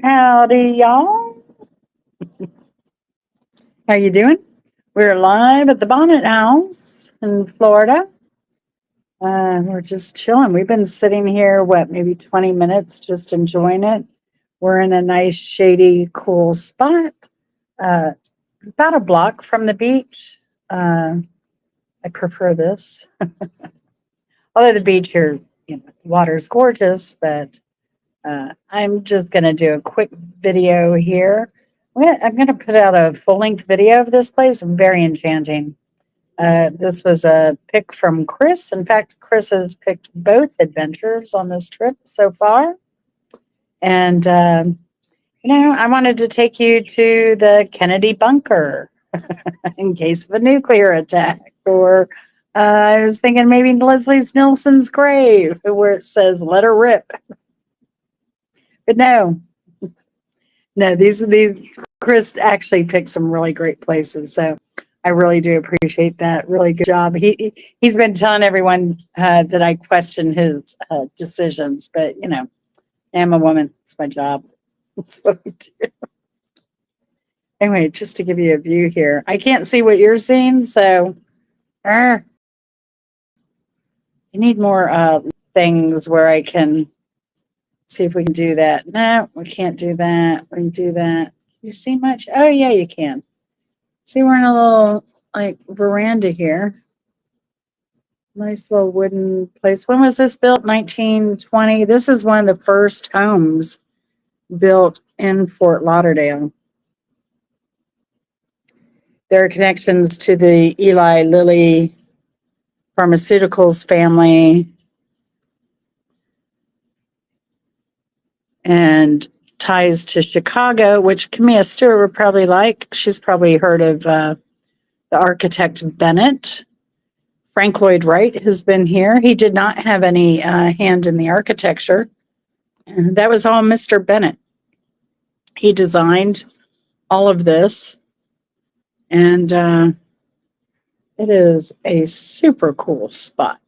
Howdy, y'all. How you doing? We're live at the Bonnet House in Florida. We're just chilling. We've been sitting here, maybe 20 minutes, just enjoying it. We're in a nice, shady, cool spot. Uh, about a block from the beach. I prefer this. Although the beach here, water's gorgeous, but I'm just going to do a quick video here. I'm going to put out a full length video of this place. Very enchanting. This was a pick from Chris. In fact, Chris has picked both adventures on this trip so far. And, I wanted to take you to the Kennedy bunker in case of a nuclear attack. Or I was thinking maybe Leslie Nelson's grave where it says, let her rip. But no, these Chris actually picked some really great places. So I really do appreciate that. Really good job. He's been telling everyone that I question his decisions, but I'm a woman. It's my job. That's what we do. Anyway, just to give you a view here, I can't see what you're seeing, so you need more things where I can see if we can do that. No, we can't do that. We can do that. You see much? Oh yeah, you can. See, we're in a little veranda here. Nice little wooden place. When was this built? 1920. This is one of the first homes built in Fort Lauderdale. There are connections to the Eli Lilly Pharmaceuticals family and ties to Chicago, which Camilla Stewart would probably like. She's probably heard of the architect Bonnet. Frank Lloyd Wright has been here. He did not have any hand in the architecture. That was all Mr. Bonnet. He designed all of this, and it is a super cool spot.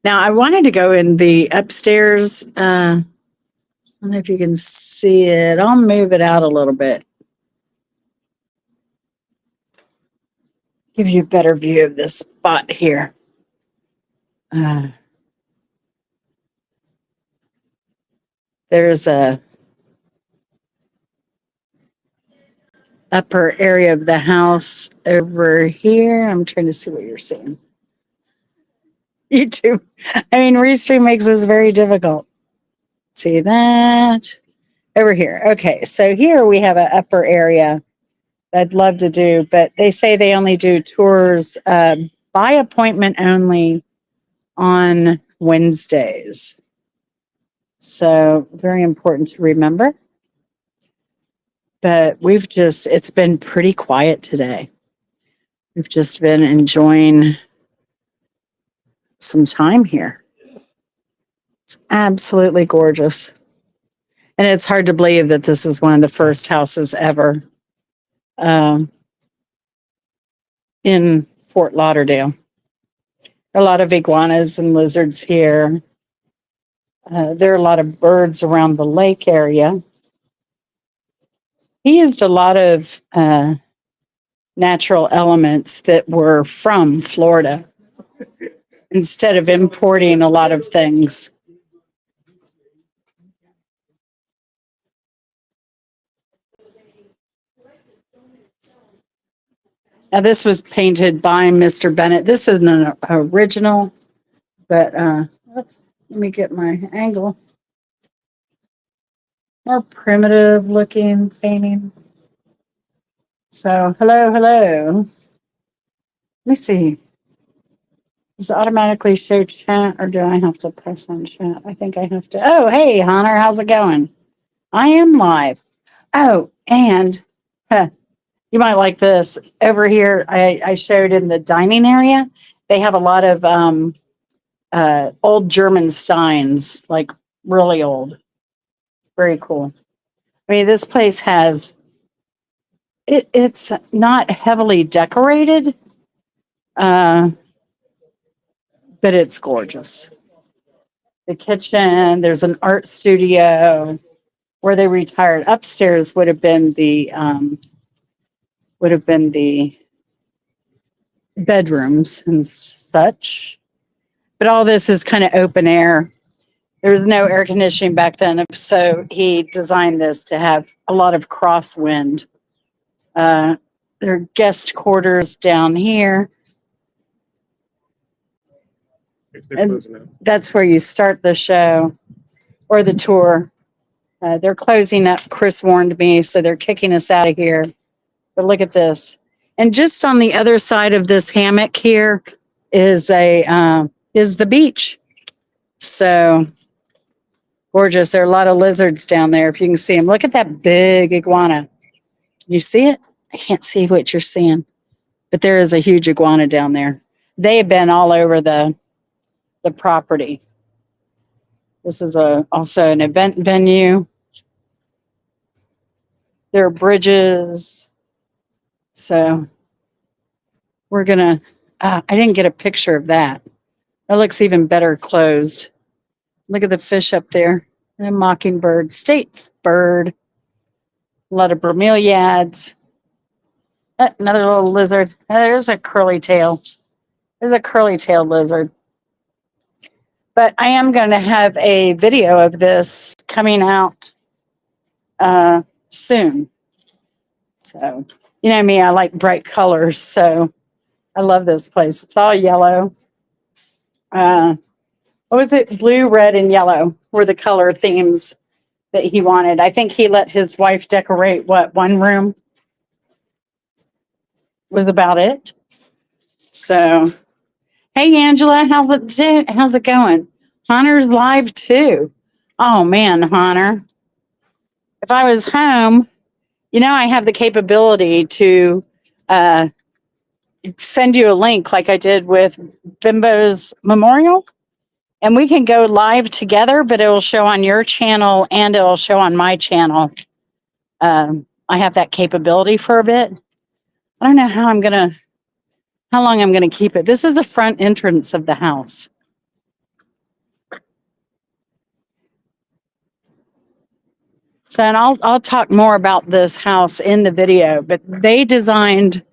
Now, I wanted to go in the upstairs. I don't know if you can see it. I'll move it out a little bit. Give you a better view of this spot here. There's a upper area of the house over here. I'm trying to see what you're seeing. YouTube. I mean, Restream makes this very difficult. See that? Over here. Okay, so here we have an upper area I'd love to do, but they say they only do tours by appointment only on Wednesdays. So very important to remember. But it's been pretty quiet today. We've just been enjoying some time here. It's absolutely gorgeous. And it's hard to believe that this is one of the first houses ever in Fort Lauderdale. There are a lot of iguanas and lizards here. There are a lot of birds around the lake area. He used a lot of natural elements that were from Florida instead of importing a lot of things. Now, this was painted by Mr. Bonnet. This is an original, but let me get my angle. More primitive looking painting. So, hello. Let me see. Does it automatically show chat or do I have to press on chat? I think I have to. Oh, hey, Hunter, how's it going? I am live. Oh, and you might like this. Over here, I showed in the dining area, they have a lot of old German steins, like really old. Very cool. I mean, this place it's not heavily decorated, but it's gorgeous. The kitchen, there's an art studio. where they retired. Upstairs would have been the bedrooms and such. But all this is kind of open air. There was no air conditioning back then, so he designed this to have a lot of crosswind. Their guest quarters down here. And that's where you start the show or the tour. They're closing up. Chris warned me, so they're kicking us out of here. But look at this. And just on the other side of this hammock here is the beach. So gorgeous. There are a lot of lizards down there, if you can see them. Look at that big iguana. Can you see it? I can't see what you're seeing, but there is a huge iguana down there. They have been all over the property. This is also an event venue. There are bridges. So we're gonna, I didn't get a picture of that. That looks even better closed. Look at the fish up there. And a mockingbird, state bird. A lot of bromeliads. Another little lizard. There's a curly tail. There's a curly tailed lizard. But I am going to have a video of this coming out soon. So, you know me, I like bright colors. So I love this place. It's all yellow. What was it? Blue, red, and yellow were the color themes that he wanted. I think he let his wife decorate one room was about it. So, hey Angela, how's it going? Hunter's live too. Oh man, Hunter. If I was home, I have the capability to send you a link like I did with Bimbo's Memorial. And we can go live together, but it will show on your channel and it will show on my channel. I have that capability for a bit. I don't know how long I'm going to keep it. This is the front entrance of the house. So, and I'll talk more about this house in the video, but they designed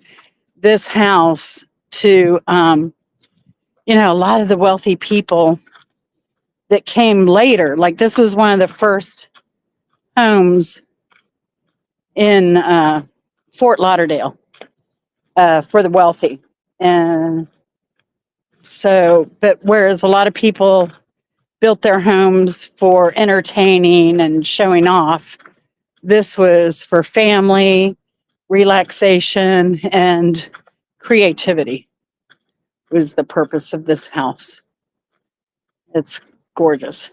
this house to, a lot of the wealthy people that came later. Like this was one of the first homes in Fort Lauderdale for the wealthy. And so, but whereas a lot of people built their homes for entertaining and showing off, this was for family, relaxation, and creativity was the purpose of this house. It's gorgeous.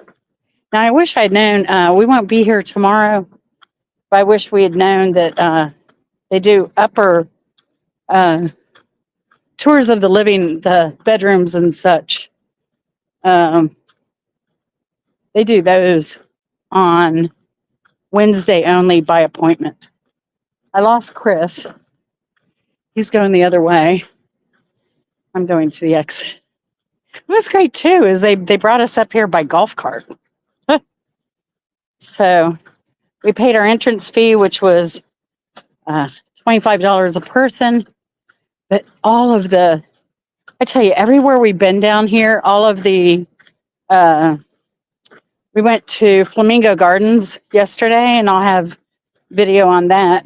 Now, I wish I'd known, we won't be here tomorrow, but I wish we had known that they do upper tours of the living, the bedrooms and such. They do those on Wednesday only by appointment. I lost Chris. He's going the other way. I'm going to the exit. It was great too, is they brought us up here by golf cart. So we paid our entrance fee, which was $25 a person. But all of I tell you, everywhere we've been down here, all of we went to Flamingo Gardens yesterday, and I'll have video on that.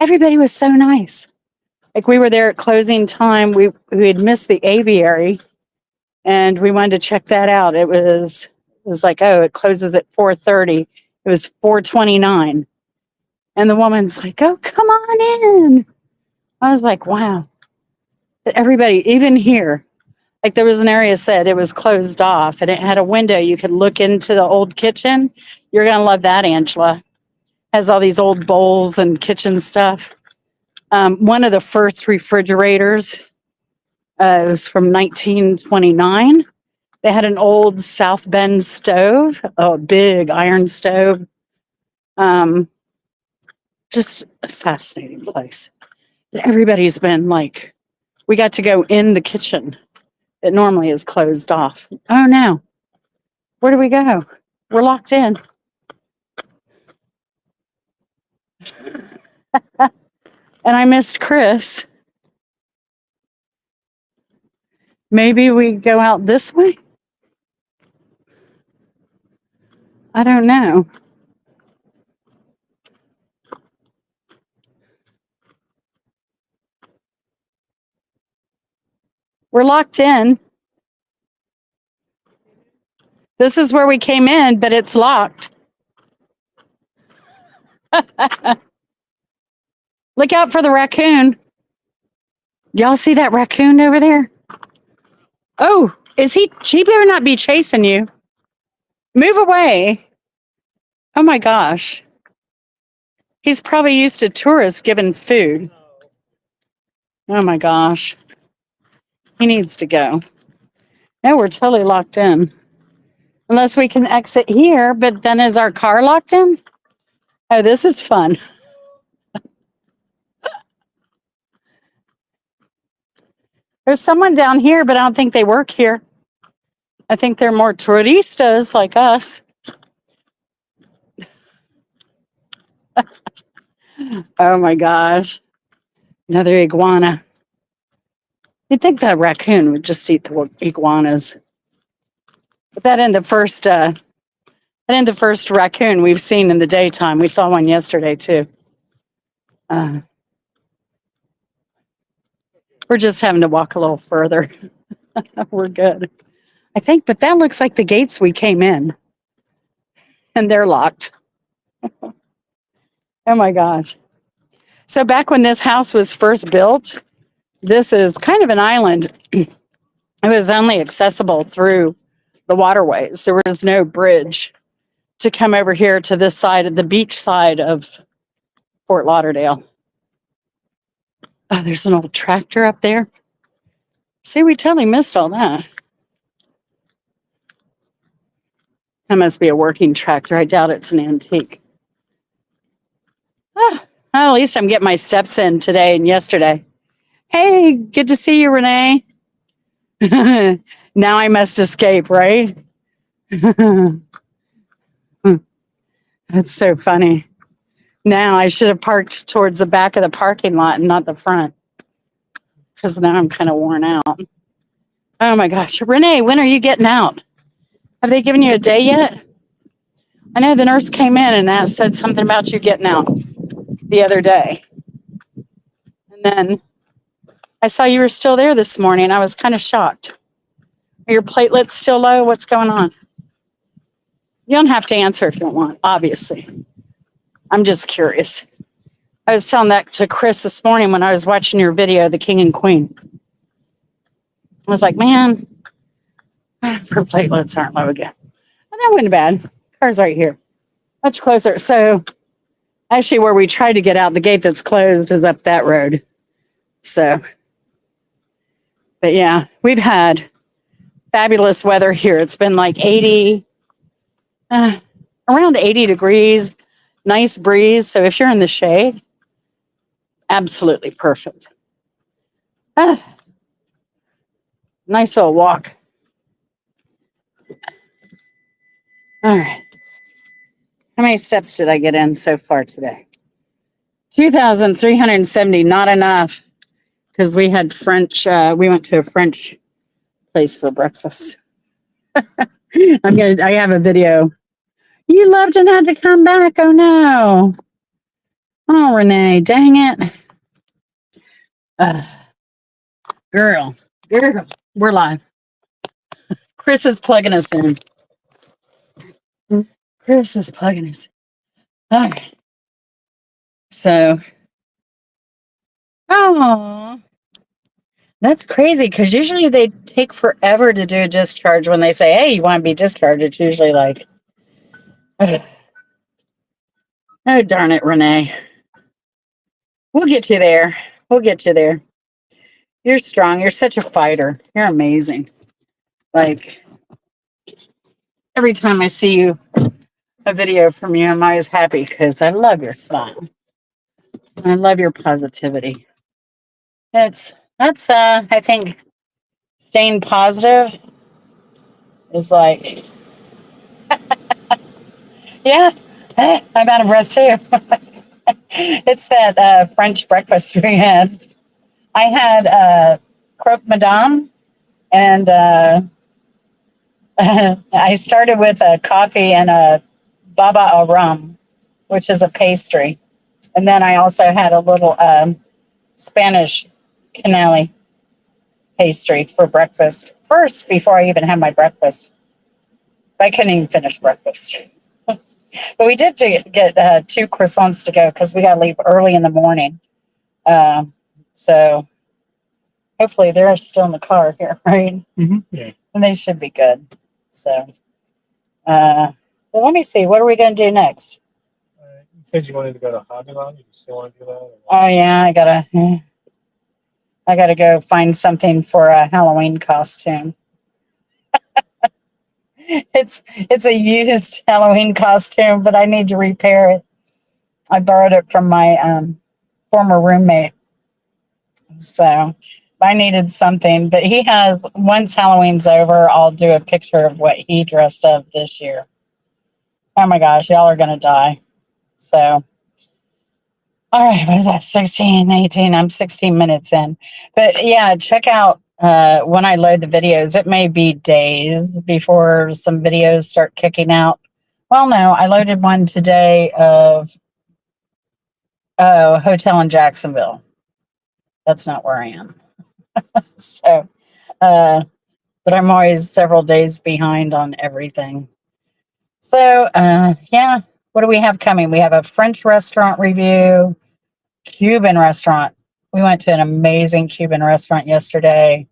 Everybody was so nice. Like we were there at closing time. We had missed the aviary, and we wanted to check that out. It was like, oh, it closes at 4:30. It was 4:29, and the woman's like, oh, come on in. I was like, wow. But everybody, even here, like there was an area said it was closed off, and it had a window you could look into the old kitchen. You're gonna love that, Angela. Has all these old bowls and kitchen stuff. One of the first refrigerators was from 1929. They had an old South Bend stove, a big iron stove. Just a fascinating place. Everybody's been like, we got to go in the kitchen. It normally is closed off. Oh no. Where do we go? We're locked in. And I missed Chris. Maybe we go out this way? I don't know. We're locked in. This is where we came in, but it's locked. Look out for the raccoon. Y'all see that raccoon over there? Oh, he better not be chasing you. Move away. Oh my gosh. He's probably used to tourists giving food. Oh my gosh. He needs to go. No, we're totally locked in. Unless we can exit here, but then is our car locked in? Oh, this is fun. There's someone down here, but I don't think they work here. I think they're more touristas like us. Oh my gosh. Another iguana. You'd think that raccoon would just eat the iguanas. But that ain't the first raccoon we've seen in the daytime. We saw one yesterday too. We're just having to walk a little further. We're good. I think, but that looks like the gates we came in. And they're locked. Oh my gosh. So back when this house was first built, this is kind of an island. It was only accessible through the waterways. There was no bridge to come over here to this side of the beach side of Fort Lauderdale. Oh, there's an old tractor up there. See, we totally missed all that. That must be a working tractor. I doubt it's an antique. Well, at least I'm getting my steps in today and yesterday. Hey, good to see you, Renee. Now I must escape, right? That's so funny. Now I should have parked towards the back of the parking lot and not the front, because now I'm kind of worn out. Oh my gosh. Renee, when are you getting out? Have they given you a day yet? I know the nurse came in and said something about you getting out the other day. And then I saw you were still there this morning. I was kind of shocked. Are your platelets still low? What's going on? You don't have to answer if you don't want, obviously. I'm just curious. I was telling that to Chris this morning when I was watching your video, The King and Queen. I was like, man, her platelets aren't low again. And that wasn't bad. Car's right here. Much closer. So actually where we tried to get out, the gate that's closed is up that road. So, but yeah, we've had fabulous weather here. It's been like 80, around 80 degrees, nice breeze. So if you're in the shade, absolutely perfect. Nice little walk. All right. How many steps did I get in so far today? 2,370, not enough, because we had French, we went to a French place for breakfast. I have a video. You left and had to come back. Oh no. Oh, Renee, dang it. Girl, we're live. Chris is plugging us in. Chris is plugging us in. Okay. So, oh, that's crazy because usually they take forever to do a discharge when they say, hey, you want to be discharged. It's usually like, oh, darn it, Renee. We'll get you there. We'll get you there. You're strong. You're such a fighter. You're amazing. Like, every time I see you, a video from you, I'm always happy because I love your smile. I love your positivity. That's I think staying positive is like, yeah, hey, I'm out of breath too. It's that French breakfast we had. I had croque madame, and I started with a coffee and a baba au rum, which is a pastry. And then I also had a little Spanish canali pastry for breakfast first before I even had my breakfast. I couldn't even finish breakfast. But we did get two croissants to go because we got to leave early in the morning. Uh, so hopefully they're still in the car here, right? Yeah. And they should be good. So, but let me see. What are we going to do next? You said you wanted to go to Hobby Lobby. You still want to do that? Oh yeah, I gotta go find something for a Halloween costume. It's a used Halloween costume, but I need to repair it. I borrowed it from my former roommate, so I needed something. But he has once Halloween's over, I'll do a picture of what he dressed up this year. Oh my gosh, y'all are gonna die. So all right, what is that? 16, 18. I'm 16 minutes in. But yeah, check out when I load the videos. It may be days before some videos start kicking out. Well, no, I loaded one today of hotel in Jacksonville. That's not where I am. So, uh, but I'm always several days behind on everything. So, yeah, what do we have coming? We have a French restaurant review, Cuban restaurant. We went to an amazing Cuban restaurant yesterday.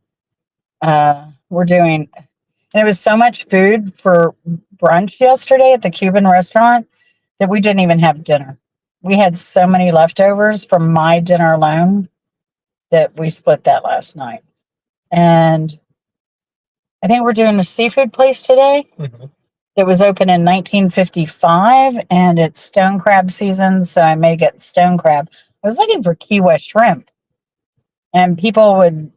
We're doing, and it was so much food for brunch yesterday at the Cuban restaurant that we didn't even have dinner. We had so many leftovers from my dinner alone that we split that last night. And I think we're doing a seafood place today. Mm-hmm. It was open in 1955 and it's stone crab season, so I may get stone crab. I was looking for Key West shrimp, and people would,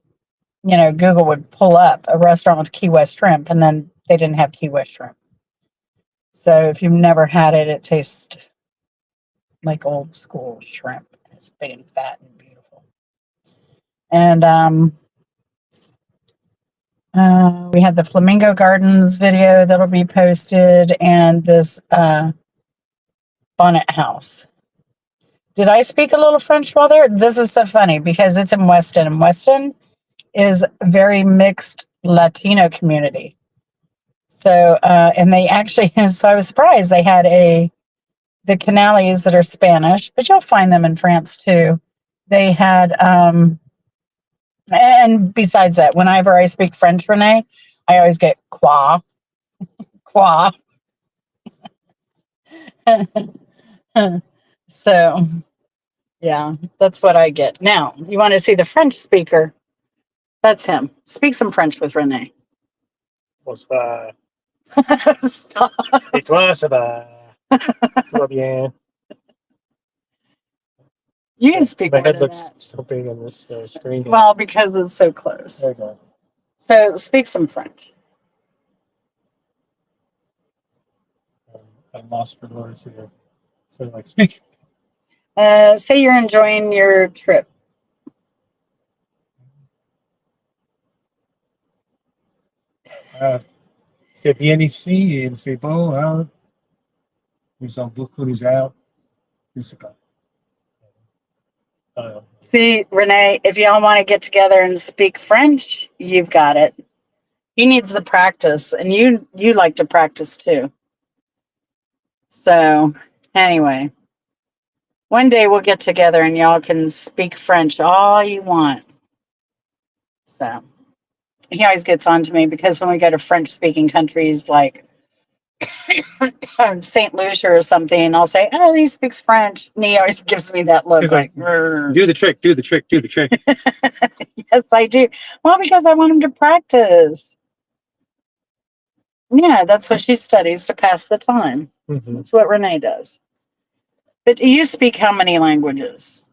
Google would pull up a restaurant with Key West shrimp, and then they didn't have Key West shrimp. So if you've never had it, it tastes like old school shrimp. It's big and fat and beautiful. And we had the Flamingo Gardens video that'll be posted, and this Bonnet house. Did I speak a little French while there? This is so funny because it's in Weston, and Weston is a very mixed Latino community. So, and they actually, so I was surprised they had the canales that are Spanish, but you'll find them in France too. They had, and besides that, whenever I speak French, Renee, I always get quoi, quoi. So, yeah, that's what I get. Now, you want to see the French speaker? That's him. Speak some French with Renee. Bonsoir. Stop. Et toi, ça va? Tout va bien? You can speak My more head than looks that. so big on this screen. Well, because it's so close. There you go. So speak some French. I'm lost for words here. So, like, speak. Say you're enjoying your trip. C'est bien ici, il fait beau, hein? Ils ont beaucoup les arbres. Je sais pas. See, Renee, if y'all want to get together and speak French, you've got it. He needs the practice, and you like to practice too. So, anyway, one day we'll get together and y'all can speak French all you want. So, he always gets on to me because when we go to French speaking countries like St. Lucia or something, I'll say, "Oh, he speaks French." And he always gives me that look He's like, do the trick, do the trick, do the trick. yes, I do. Well, because I want him to practice. Yeah, that's what she studies to pass the time. Mm-hmm. That's what Renee does. But you speak how many languages?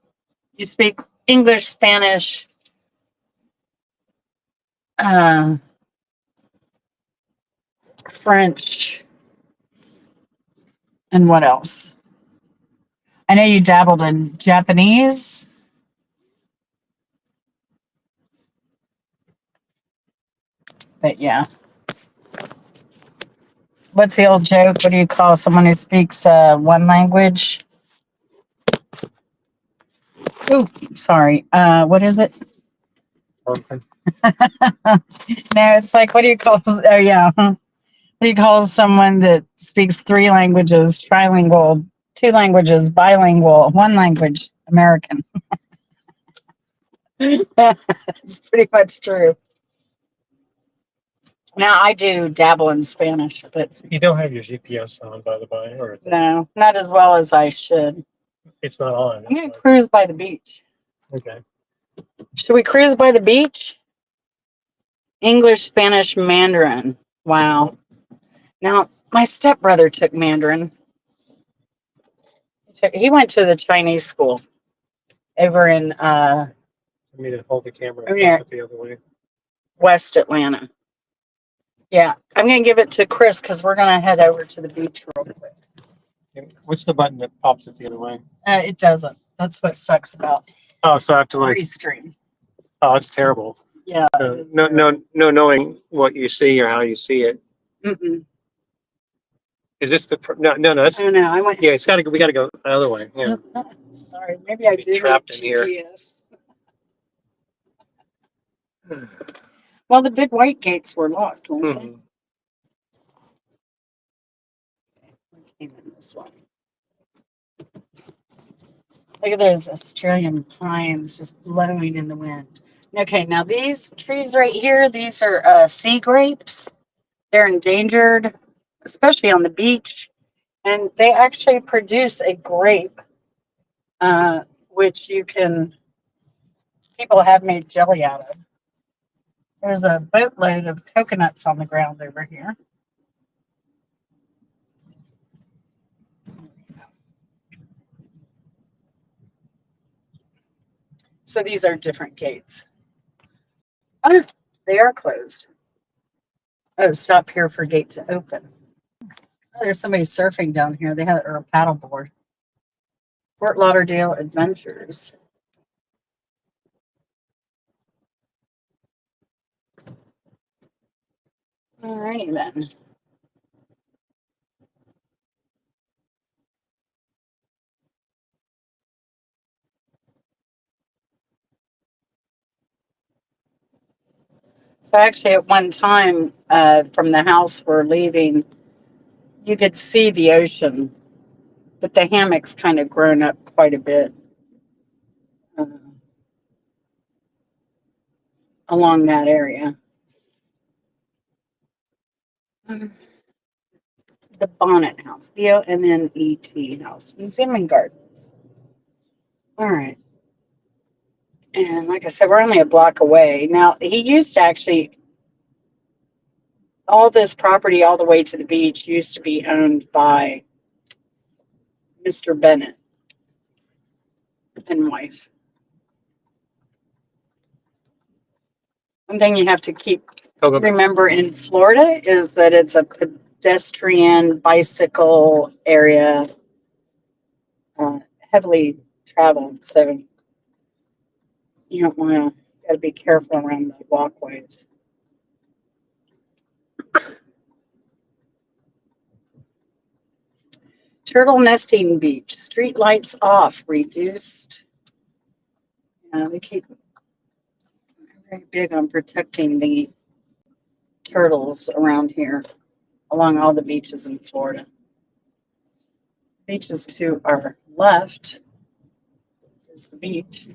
You speak English, Spanish, French, and what else? I know you dabbled in Japanese. But yeah. What's the old joke? What do you call someone who speaks one language? Oh, sorry. What is it? Something. No, it's like, what do you call? Oh, yeah. What do you call someone that speaks three languages? Trilingual, two languages, bilingual, one language, American. It's pretty much true. Now, I do dabble in Spanish, but You don't have your GPS on, by the by, or no, not as well as I should. it's not on. I'm going to cruise by the beach. Okay. Should we cruise by the beach? English, Spanish, Mandarin. Wow. Now, my stepbrother took Mandarin. He went to the Chinese school over in I need to hold the camera and Yeah. flip it the other way. West Atlanta. Yeah, I'm going to give it to Chris because we're going to head over to the beach real quick. What's the button that pops it the other way? It doesn't. That's what sucks about Oh, so I have to like. Restream. Oh, it's terrible. Yeah. No, knowing what you see or how you see it. Mm-mm. Is this the no? That's Oh no, I went. yeah. It's got to. We got to go the other way. Yeah. Sorry, maybe I Be do trapped have in here. GPS. Well, the big white gates were locked, weren't they? Mhm. Came in this way. Look at those Australian pines just blowing in the wind. Okay, now these trees right here, these are sea grapes. They're endangered, especially on the beach. And they actually produce a grape, which people have made jelly out of. There's a boatload of coconuts on the ground over here. So these are different gates. Oh, they are closed. Oh, stop here for gate to open. Oh, there's somebody surfing down here. They had a paddleboard. Fort Lauderdale Adventures. All righty then. So actually, at one time, from the house we're leaving, you could see the ocean, but the hammock's kind of grown up quite a bit along that area. The Bonnet House, Bonnet House, Museum and Gardens. All right. And like I said, we're only a block away. Now, he used to actually, all this property all the way to the beach used to be owned by Mr. Bennett and wife. One thing you have to remember in Florida is that it's a pedestrian bicycle area, heavily traveled. So you don't want to, got to be careful around the walkways. Turtle nesting beach, street lights off, reduced. They keep very big on protecting the turtles around here along all the beaches in Florida. Beaches to our left is the beach.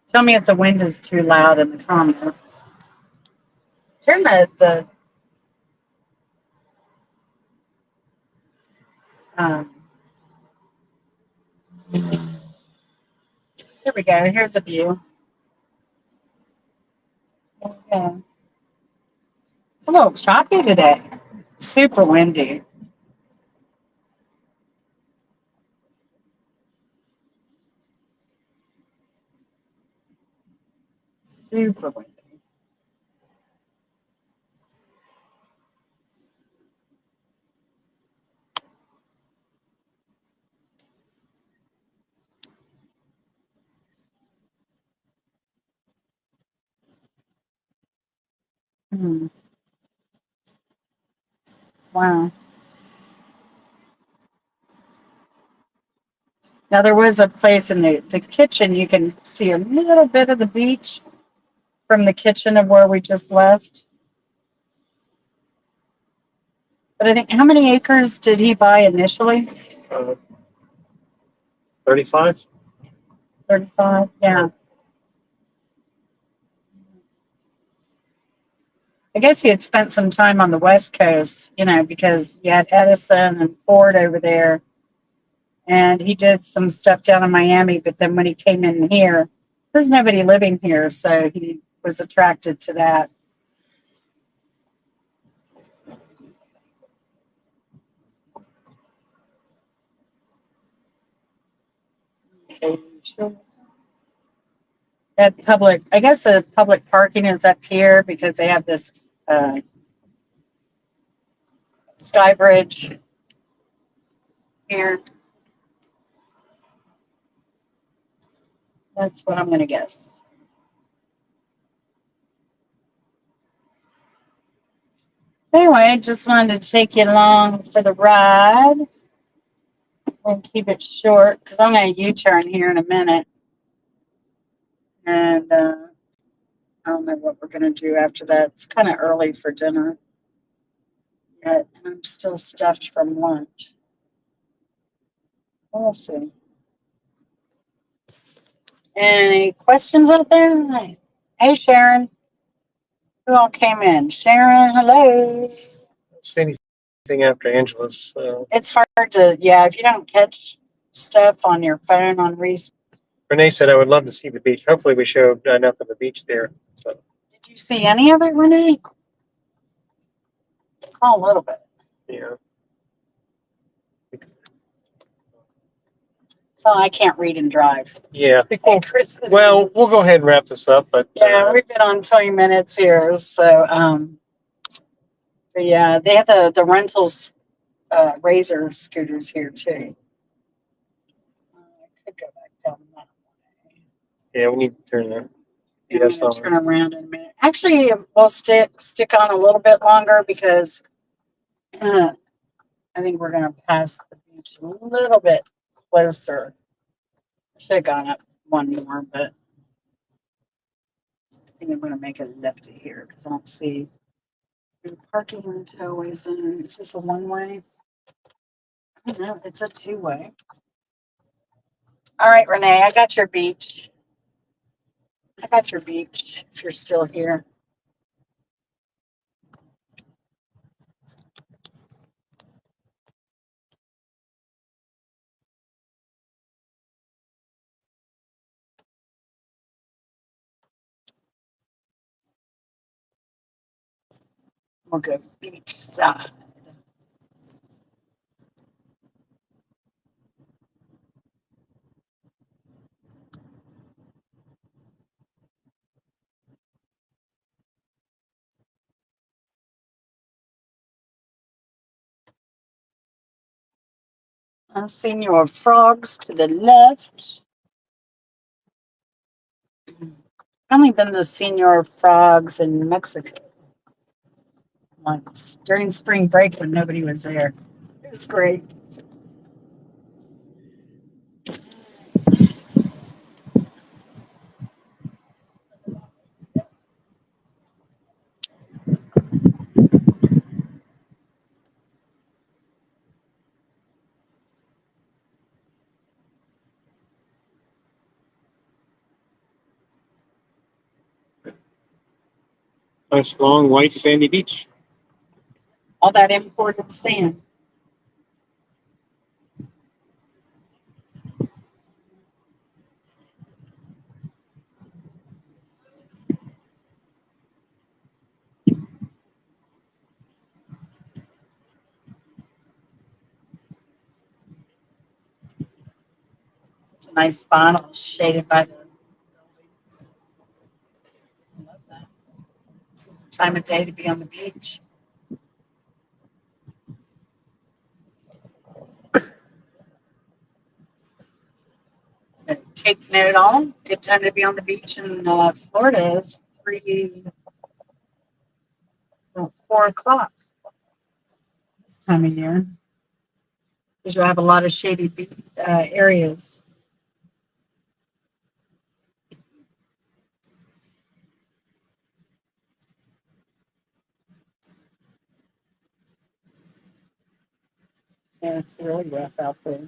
Tell me if the wind is too loud in the comments. Turn the um, here we go. Here's a view. Okay. It's a little choppy today. It's super windy. super windy. Hmm. Wow. Now there was a place in the kitchen you can see a little bit of the beach from the kitchen of where we just left. But I think how many acres did he buy initially? 35. 35. Yeah. I guess he had spent some time on the West Coast, because you had Edison and Ford over there. And he did some stuff down in Miami, but then when he came in here, there's nobody living here, so he was attracted to that. That public, I guess the public parking is up here because they have this sky bridge here. That's what I'm going to guess. Anyway, just wanted to take you along for the ride and keep it short because I'm going to U-turn here in a minute. And I don't know what we're going to do after that. It's kind of early for dinner yet, and I'm still stuffed from lunch. We'll see. Any questions out there? Hey, Sharon. Who all came in? Sharon, hello. See anything after Angela's? It's hard to, if you don't catch stuff on your phone on Reese. Renee said I would love to see the beach. Hopefully, we showed enough of the beach there. So, Did you see any of it, Renee? I saw a little bit. yeah. So I can't read and drive. Yeah. Hey, Chris. Well, we'll go ahead and wrap this up. But yeah, we've been on 20 minutes here. So, but yeah, they have the rentals, Razor scooters here too. I could go back down that way. yeah, we need to turn that. I'm going to turn around in a minute. Actually, we'll stick on a little bit longer because I think we're going to pass the beach a little bit closer. Should have gone up one more, but I think I'm going to make it lefty here because I don't see the parking and towaways in. Is this a one-way? I don't know. It's a two-way. All right, Renee, I got your beach. If you're still here. We'll go beach side. Senor Frogs to the left. I've only been to Senor Frogs in Mexico once during spring break when nobody was there. It was great. Nice long white sandy beach. All that imported sand. It's a nice spot, all shaded by the buildings. time of day to be on the beach. So take note all. Good time to be on the beach in Florida is 4 o'clock this time of year. Because you'll have a lot of shady beach areas. Yeah, it's really rough out there.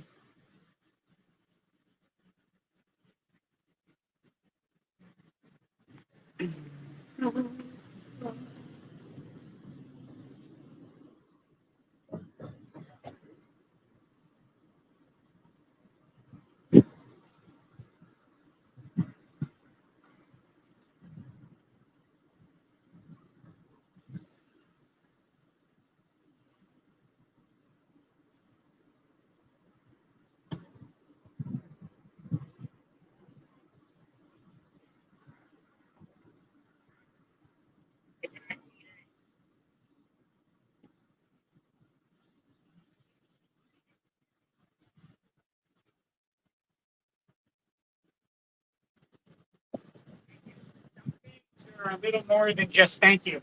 A little more than just thank you.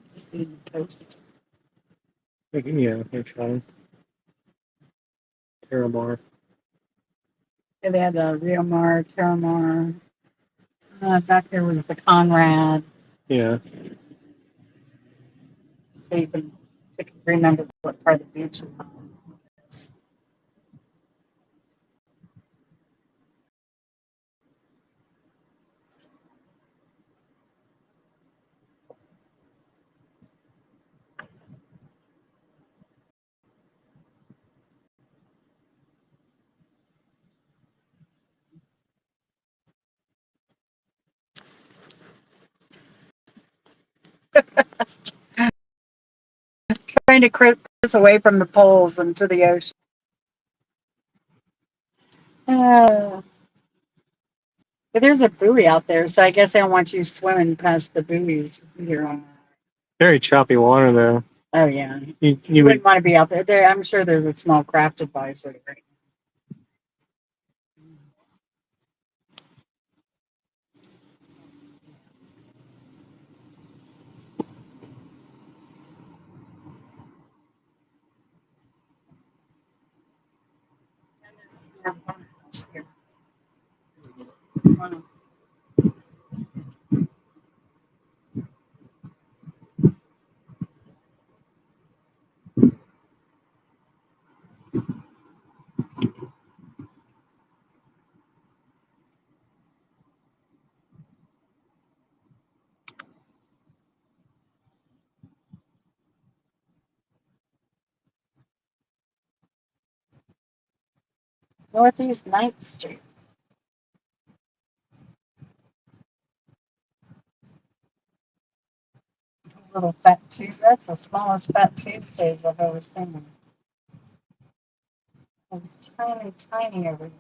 See the post. Yeah, they're trying. Paramore. Yeah, they had the Rio Mar, Terramar. Back there was the Conrad. Yeah. So you can remember what part of the beach it was. Trying to Chris away from the poles and to the ocean. But there's a buoy out there, so I guess they don't want you swimming past the buoys here. Very choppy water, though. Oh yeah, You you would. wouldn't want to be out there. I'm sure there's a small craft advisory. Right? Northeast 9th Street. Little Fat Tuesday. That's the smallest Fat Tuesdays I've ever seen. It's tiny, tiny over here.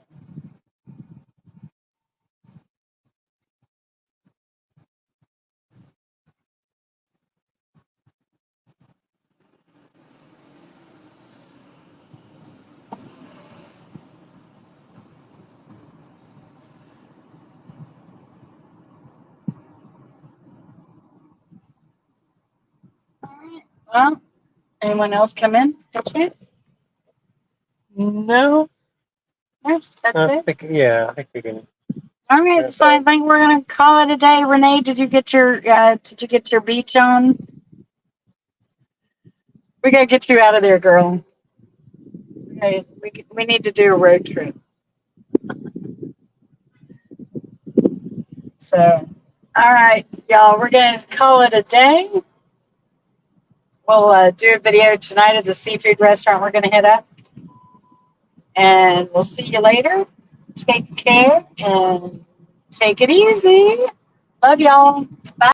Well, anyone else come in? No. Yes, that's it. I think we can. All right, so I think we're gonna call it a day. Renee, did you get your beach on? We gotta get you out of there, girl. Okay, we need to do a road trip. So, all right, y'all, we're gonna call it a day. We'll do a video tonight at the seafood restaurant we're gonna hit up, and we'll see you later. Take care and take it easy. Love y'all. Bye.